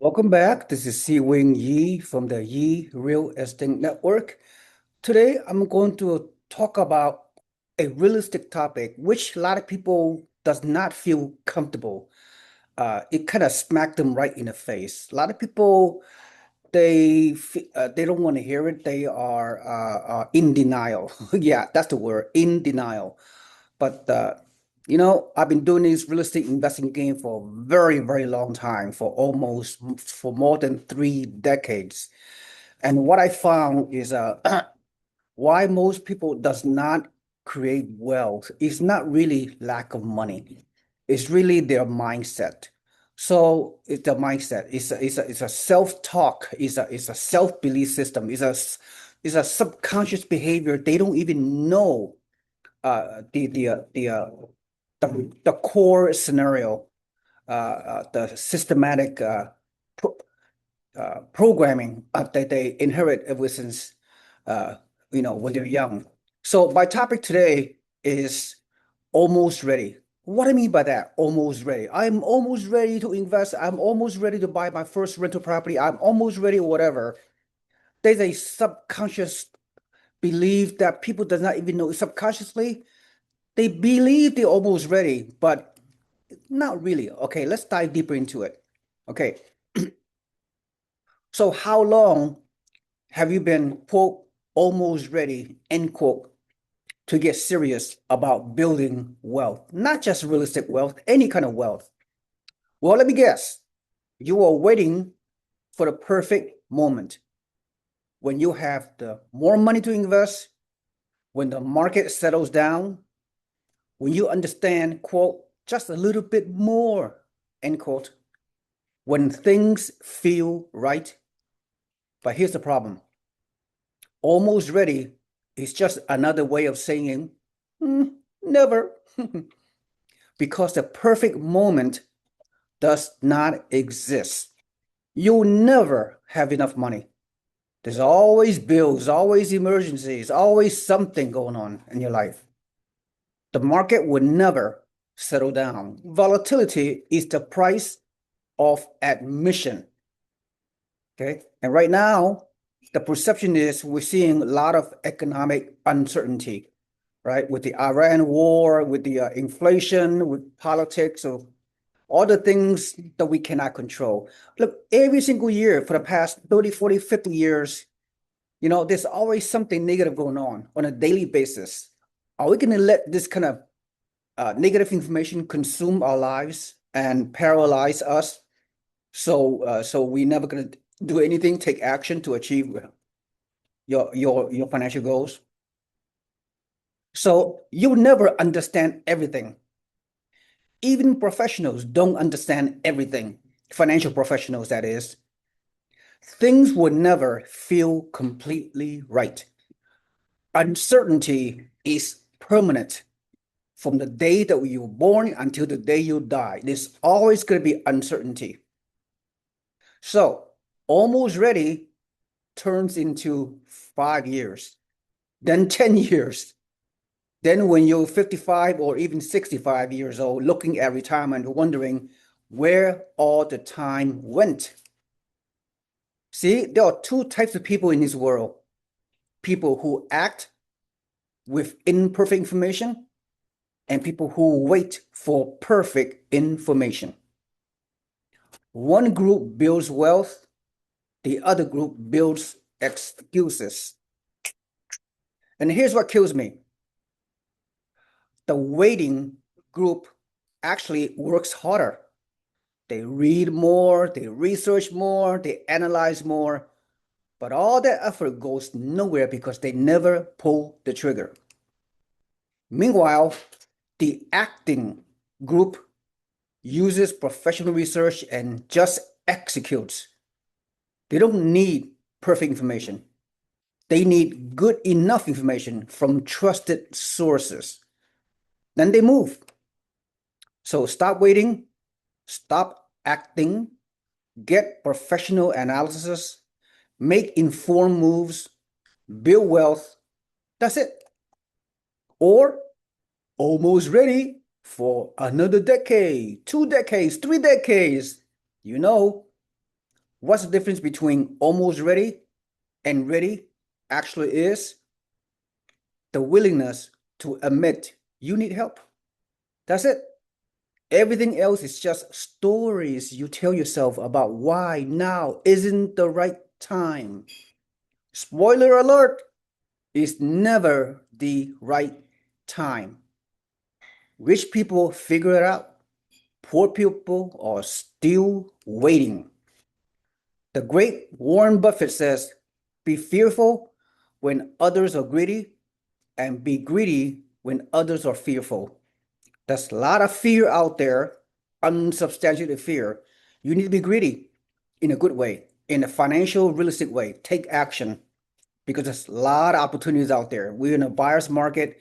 Welcome back. This is SeeWing Yee from the Yee Real Estate Network. Today, I'm going to talk about a realistic topic, which a lot of people does not feel comfortable. It kind of smacked them right in the face. A lot of people, they don't want to hear it. They are in denial. Yeah, that's the word, in denial. But I've been doing this real estate investing game for a very, very long time, for more than 3 decades. And what I found is why most people does not create wealth is not really lack of money. It's really their mindset. So it's the mindset. It's a self-talk. It's a self-belief system. It's a subconscious behavior. They don't even know uh, the the uh, the uh, the core scenario, the systematic programming that they inherit ever since when they're young. So my topic today is almost ready. What I mean by that, almost ready. I'm almost ready to invest. I'm almost ready to buy my first rental property. I'm almost ready, whatever. There's a subconscious belief that people does not even know subconsciously. They believe they're almost ready, but not really. Okay, let's dive deeper into it. Okay, so how long have you been, quote, almost ready, end quote, to get serious about building wealth? Not just real estate wealth, any kind of wealth. Well, let me guess. You are waiting for the perfect moment when you have the more money to invest, when the market settles down, when you understand, quote, just a little bit more, end quote, when things feel right. But here's the problem. Almost ready is just another way of saying never. Because the perfect moment does not exist. You'll never have enough money. There's always bills, always emergencies, always something going on in your life. The market will never settle down. Volatility is the price of admission. Okay. And right now, the perception is we're seeing a lot of economic uncertainty, right? With the Iran war, with the inflation, with politics, so all the things that we cannot control. Look, every single year for the past 30, 40, 50 years, there's always something negative going on a daily basis. Are we going to let this kind of negative information consume our lives and paralyze us? So we never going to do anything, take action to achieve your financial goals. So you'll never understand everything. Even professionals don't understand everything. Financial professionals, that is. Things will never feel completely right. Uncertainty is permanent. From the day that you were born until the day you die, there's always going to be uncertainty. So almost ready turns into 5 years, then 10 years. Then when you're 55 or even 65 years old, looking at retirement, wondering where all the time went. See, there are two types of people in this world. People who act with imperfect information and people who wait for perfect information. One group builds wealth, the other group builds excuses. And here's what kills me. The waiting group actually works harder. They read more, they research more, they analyze more, but all that effort goes nowhere because they never pull the trigger. Meanwhile, the acting group uses professional research and just executes. They don't need perfect information. They need good enough information from trusted sources. Then they move. So stop waiting, stop acting, get professional analysis, make informed moves, build wealth. That's it. Or almost ready for another decade, 2 decades, 3 decades. You know, What's the difference between almost ready and ready actually is the willingness to admit you need help. That's it. Everything else is just stories you tell yourself about why now isn't the right time. Spoiler alert, it's never the right time. Rich people figure it out. Poor people are still waiting. The great Warren Buffett says, be fearful when others are greedy and be greedy when others are fearful. There's a lot of fear out there, unsubstantiated fear. You need to be greedy in a good way, in a financial, realistic way. Take action because there's a lot of opportunities out there. We're in a buyer's market,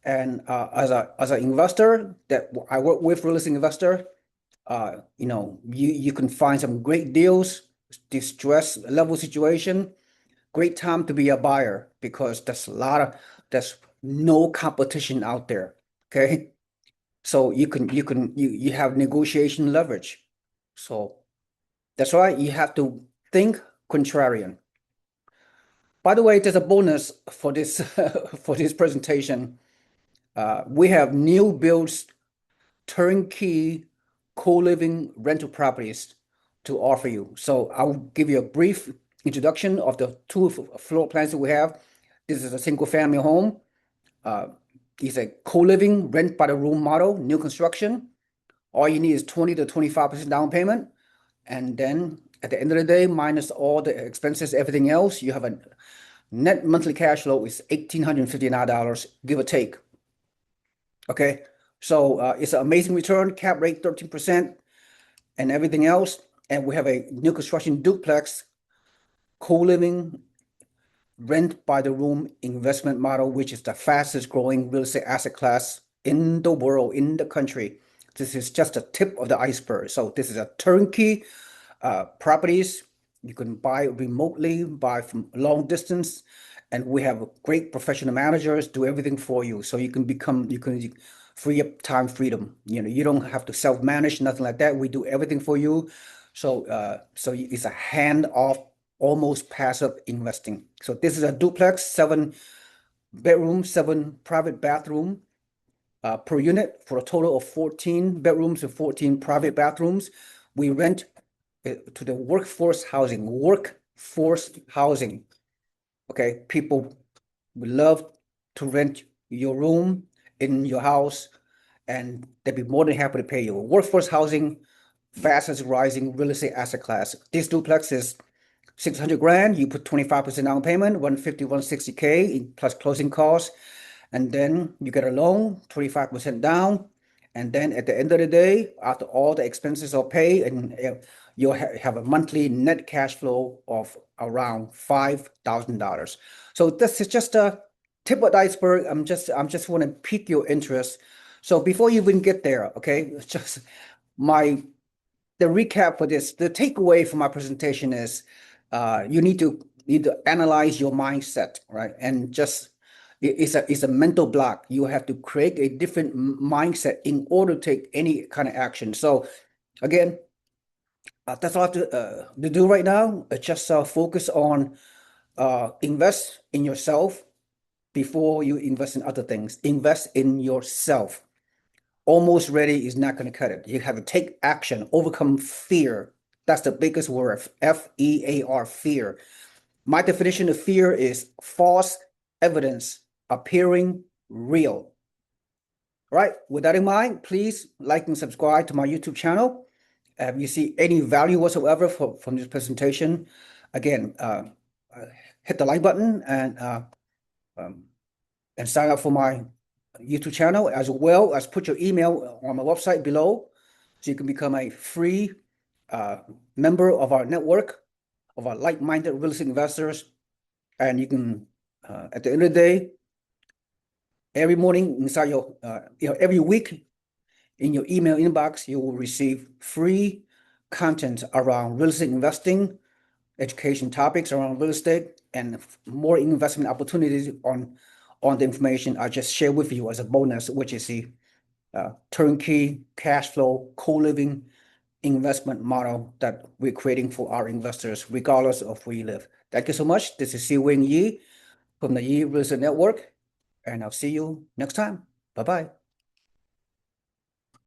and as an investor that I work with, real estate investor, you can find some great deals, distress level situation, great time to be a buyer because there's no competition out there. Okay. So you have negotiation leverage. So that's why you have to think contrarian. By the way, there's a bonus for this for this presentation. We have new builds, turnkey, co-living rental properties to offer you. So I'll give you a brief introduction of the two floor plans that we have. This is a single family home. It's a co-living rent by the room model, new construction. All you need is 20 to 25% down payment. And then at the end of the day, minus all the expenses, everything else, you have a net monthly cash flow is $1,859, give or take. Okay. So it's an amazing return, cap rate 13% and everything else. And we have a new construction duplex, co-living, rent by the room investment model, which is the fastest growing real estate asset class in the world, in the country. This is just the tip of the iceberg. So this is a turnkey properties. You can buy remotely, buy from long distance, and we have great professional managers do everything for you. So you can free up time freedom. You don't have to self-manage, nothing like that. We do everything for you. So it's a hand-off, almost passive investing. So this is a duplex, 7 bedroom, 7 private bathroom per unit for a total of 14 bedrooms and 14 private bathrooms. We rent to the workforce housing. Okay, people would love to rent your room in your house, and they'd be more than happy to pay you. Workforce housing, fastest rising real estate asset class. This duplex is 600 grand. You put 25% down payment, 150, 160K plus closing costs, and then you get a loan, 25% down. And then at the end of the day, after all the expenses are paid, and you'll have a monthly net cash flow of around $5,000. So this is just a tip of the iceberg. I'm just want to pique your interest. So before you even get there, okay, just the recap for this, the takeaway from my presentation is you need to analyze your mindset, right? And just it's a mental block. You have to create a different mindset in order to take any kind of action. So again, that's all I have to do right now. Just focus on invest in yourself before you invest in other things. Invest in yourself. Almost ready is not going to cut it. You have to take action, overcome fear. That's the biggest word, F-E-A-R, fear. My definition of fear is false evidence appearing real. All right, with that in mind, please like and subscribe to my YouTube channel. If you see any value whatsoever from this presentation, again, hit the like button and sign up for my YouTube channel, as well as put your email on my website below so you can become a free member of our network of our like-minded real estate investors. And you can, at the end of the day, every morning inside every week in your email inbox, you will receive free content around real estate investing, education topics around real estate, and more investment opportunities on the information I just shared with you as a bonus, which is the turnkey cash flow co-living investment model that we're creating for our investors, regardless of where you live. Thank you so much. This is SeeWing Yee from the Yee Real Estate Network, and I'll see you next time. Bye-bye.